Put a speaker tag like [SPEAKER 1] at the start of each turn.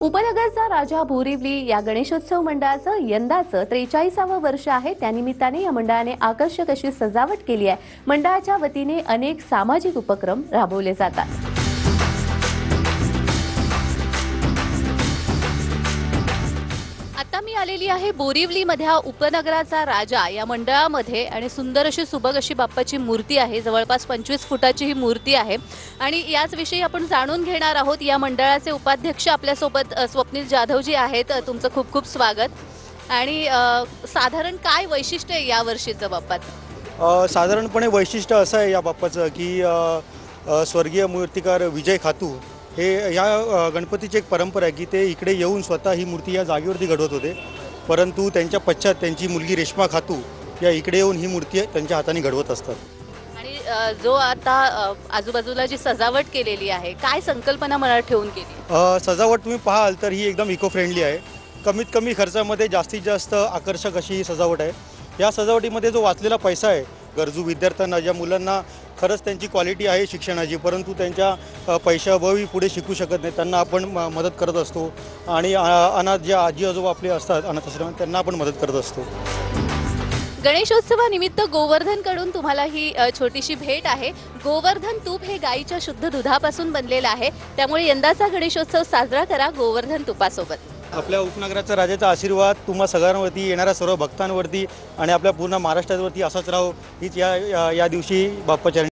[SPEAKER 1] उपनगरचा राजा बोरिवली या गणेशोत्सव मंडळाचं यंदाचं 43वे वर्ष आहे। त्यानिमित्ताने या मंडळाने आकर्षक अशी सजावट केली आहे। मंडळाच्या वतीने अनेक सामाजिक उपक्रम राबवले जातात। आता मी आलेली आहे बोरिवलीमधल्या उपनगराचा राजा या मंडळामध्ये आणि सुंदर अशी सुबक अशी बाप्पाची मूर्ती आहे। जवळपास 25 फुटाची ही मूर्ती आहे आणि याच विषयी आपण जाणून घेणार आहोत। या मंडळाचे उपाध्यक्ष आपल्या सोबत स्वप्नील जाधव जी आहेत। तुमचं खूप खूप स्वागत। आणि साधारण काय वैशिष्ट्य आहे या वर्षीचं बाप्पाचं?
[SPEAKER 2] साधारणपणे वैशिष्ट्य असं आहे या बाप्पाचं की स्वर्गीय मूर्तिकार विजय खातू हे या गणपतीची एक परंपरा आहे की ते इकडे येऊन स्वतः ही मूर्ती या जागेवरती घडवत होते, परंतु त्यांच्या पश्चात त्यांची मुलगी रेश्मा खातू या इकडे येऊन ही मूर्ती त्यांच्या हाताने घडवत असतात।
[SPEAKER 1] आणि जो आता आजूबाजूला जी सजावट केलेली आहे, काय संकल्पना मनात ठेवून केली?
[SPEAKER 2] सजावट तुम्ही पाहाल तर ही एकदम इको फ्रेंडली आहे। कमीत कमी खर्चामध्ये जास्तीत जास्त आकर्षक अशी ही सजावट आहे। या सजावटीमध्ये जो वाचलेला पैसा आहे, गरजू विद्यार्थ्यांना, ज्या मुलांना खरंच त्यांची क्वालिटी आहे शिक्षणाची परंतु त्यांच्या पैशाअभावी पुढे शिकू शकत नाही, त्यांना आपण मदत करत असतो। आणि अनाथ जे आजी आजोबा आपले असतात अनाथाश्रमात, त्यांना आपण मदत करत असतो।
[SPEAKER 1] गणेशोत्सवानिमित्त गोवर्धन कडून तुम्हाला ही छोटीशी भेट आहे। गोवर्धन तूप हे गाईच्या शुद्ध दुधापासून बनलेलं आहे, त्यामुळे यंदाचा गणेशोत्सव साजरा करा गोवर्धन तुपासोबत।
[SPEAKER 2] आपल्या उपनगराचा राजाचा आशीर्वाद तुम्हा सगळ्यांवरती, येणाऱ्या सर्व भक्तांवरती आणि आपल्या पूर्ण महाराष्ट्रावरती असाच राहो हीच या दिवशी बाप्पाच्या